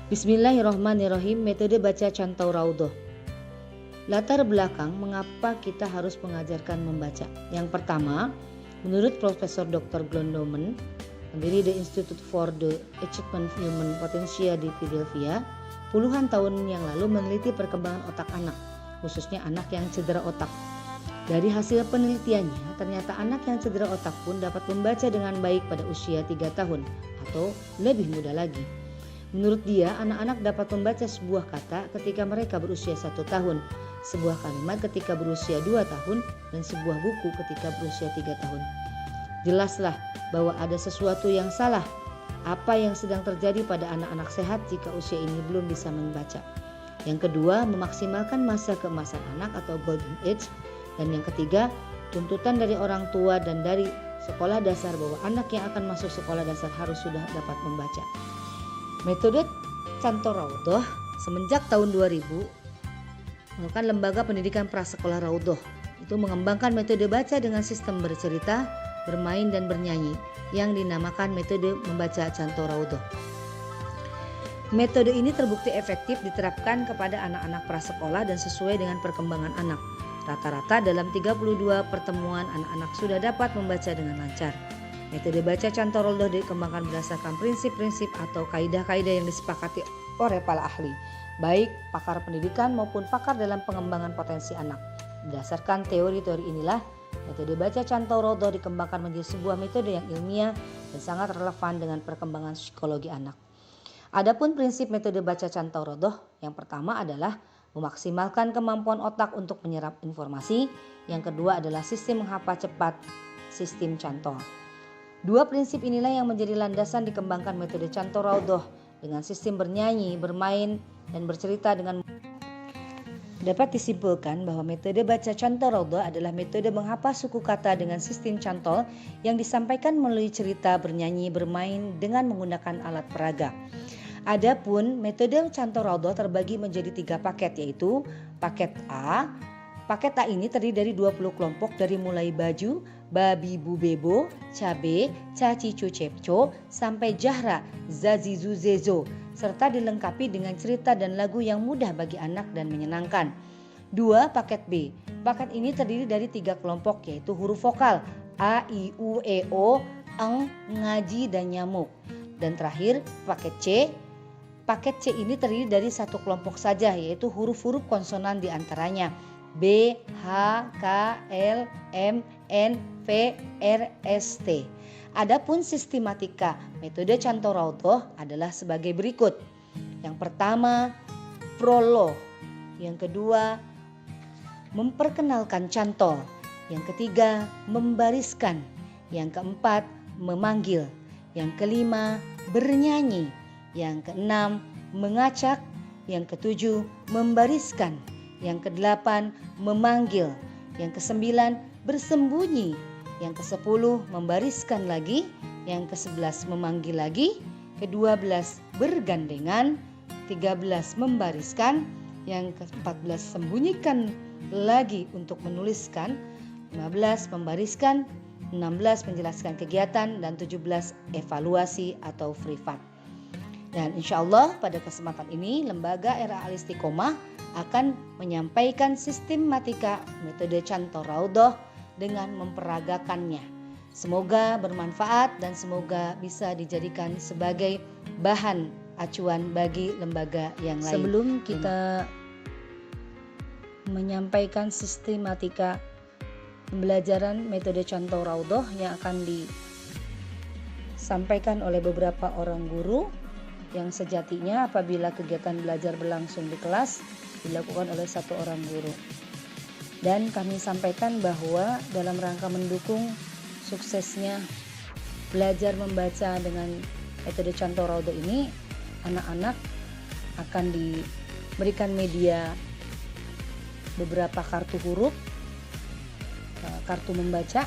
Bismillahirrahmanirrahim. Metode baca Cantau Raudhah. Latar belakang mengapa kita harus mengajarkan membaca. Yang pertama, menurut Profesor Dr. Glondomen, pendiri The Institute for the Achievement of Human Potential di Philadelphia, puluhan tahun yang lalu meneliti perkembangan otak anak, khususnya anak yang cedera otak. Dari hasil penelitiannya, ternyata anak yang cedera otak pun dapat membaca dengan baik pada usia 3 tahun atau lebih muda lagi. Menurut dia, anak-anak dapat membaca sebuah kata ketika mereka berusia 1 tahun, sebuah kalimat ketika berusia 2 tahun, dan sebuah buku ketika berusia 3 tahun. Jelaslah bahwa ada sesuatu yang salah. Apa yang sedang terjadi pada anak-anak sehat jika usia ini belum bisa membaca. Yang kedua, memaksimalkan masa keemasan anak atau golden age. Dan yang ketiga, tuntutan dari orang tua dan dari sekolah dasar bahwa anak yang akan masuk sekolah dasar harus sudah dapat membaca. Metode Cantau Raudhah semenjak tahun 2000 merupakan lembaga pendidikan prasekolah Raudhah. Itu mengembangkan metode baca dengan sistem bercerita, bermain dan bernyanyi yang dinamakan metode membaca Cantau Raudhah. Metode ini terbukti efektif diterapkan kepada anak-anak prasekolah dan sesuai dengan perkembangan anak. Rata-rata dalam 32 pertemuan anak-anak sudah dapat membaca dengan lancar. Metode baca Cantau Raudhah dikembangkan berdasarkan prinsip-prinsip atau kaidah-kaidah yang disepakati oleh para ahli, baik pakar pendidikan maupun pakar dalam pengembangan potensi anak. Berdasarkan teori-teori inilah, metode baca Cantau Raudhah dikembangkan menjadi sebuah metode yang ilmiah dan sangat relevan dengan perkembangan psikologi anak. Adapun prinsip metode baca Cantau Raudhah, yang pertama adalah memaksimalkan kemampuan otak untuk menyerap informasi. Yang kedua adalah sistem menghafal cepat, sistem cantol. Dua prinsip inilah yang menjadi landasan dikembangkan metode Cantau Raudhah dengan sistem bernyanyi, bermain, dan bercerita dengan. Dapat disimpulkan bahwa metode baca Cantau Raudhah adalah metode menghafal suku kata dengan sistem cantol yang disampaikan melalui cerita, bernyanyi, bermain dengan menggunakan alat peraga. Adapun metode Cantau Raudhah terbagi menjadi 3 paket, yaitu paket A. Paket A ini terdiri dari 20 kelompok dari mulai baju, babi bu bebo, cabe, caci cu cepco, sampai jahra, zazizu zezo, serta dilengkapi dengan cerita dan lagu yang mudah bagi anak dan menyenangkan. 2. Paket B. Paket ini terdiri dari 3 kelompok, yaitu huruf vokal A, I, U, E, O, eng, ngaji, dan nyamuk. Dan terakhir paket C. Paket C ini terdiri dari 1 kelompok saja, yaitu huruf-huruf konsonan diantaranya B, H, K, L, M, N, V, R, S, T. Adapun sistematika metode Cantau Raudhah adalah sebagai berikut. Yang pertama, prolog. Yang kedua, memperkenalkan cantol. Yang ketiga, membariskan. Yang keempat, memanggil. Yang kelima, bernyanyi. Yang keenam, mengacak. Yang ketujuh, membariskan. Yang kedelapan, memanggil. Yang kesembilan, bersembunyi. Yang kesepuluh, membariskan lagi. Yang kesebelas, memanggil lagi. Kedua-belas, bergandengan. 13, membariskan. Yang ke-14, sembunyikan lagi untuk menuliskan. 15, membariskan. 16, menjelaskan kegiatan. Dan 17, evaluasi atau privat. Dan insya Allah pada kesempatan ini Lembaga Era Al Istiqomah akan menyampaikan sistematika metode Cantau Raudhah dengan memperagakannya. Semoga bermanfaat dan semoga bisa dijadikan sebagai bahan acuan bagi lembaga yang lain. Sebelum kita menyampaikan sistematika pembelajaran metode Cantau Raudhah yang akan disampaikan oleh beberapa orang guru, yang sejatinya apabila kegiatan belajar berlangsung di kelas dilakukan oleh 1 orang guru. Dan kami sampaikan bahwa dalam rangka mendukung suksesnya belajar membaca dengan metode Cantau Raudhah ini, anak-anak akan diberikan media beberapa kartu huruf, kartu membaca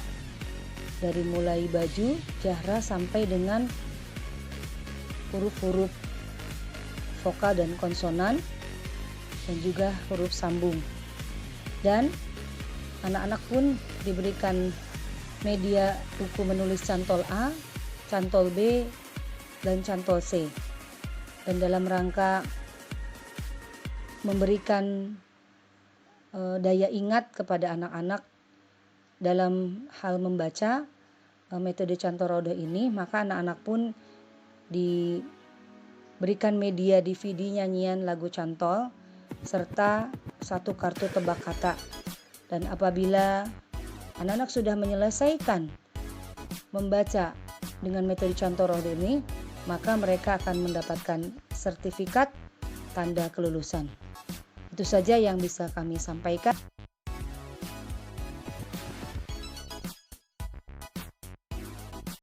dari mulai baju, jahra sampai dengan huruf-huruf vokal dan konsonan, dan juga huruf sambung. Dan anak-anak pun diberikan media buku menulis cantol A, cantol B, dan cantol C. Dan dalam rangka memberikan daya ingat kepada anak-anak dalam hal membaca metode Cantorodo ini, maka anak-anak pun diberikan media DVD nyanyian lagu Cantol serta satu kartu tebak kata. Dan apabila anak-anak sudah menyelesaikan membaca dengan metode Cantorodo ini, maka mereka akan mendapatkan sertifikat tanda kelulusan. Itu saja yang bisa kami sampaikan.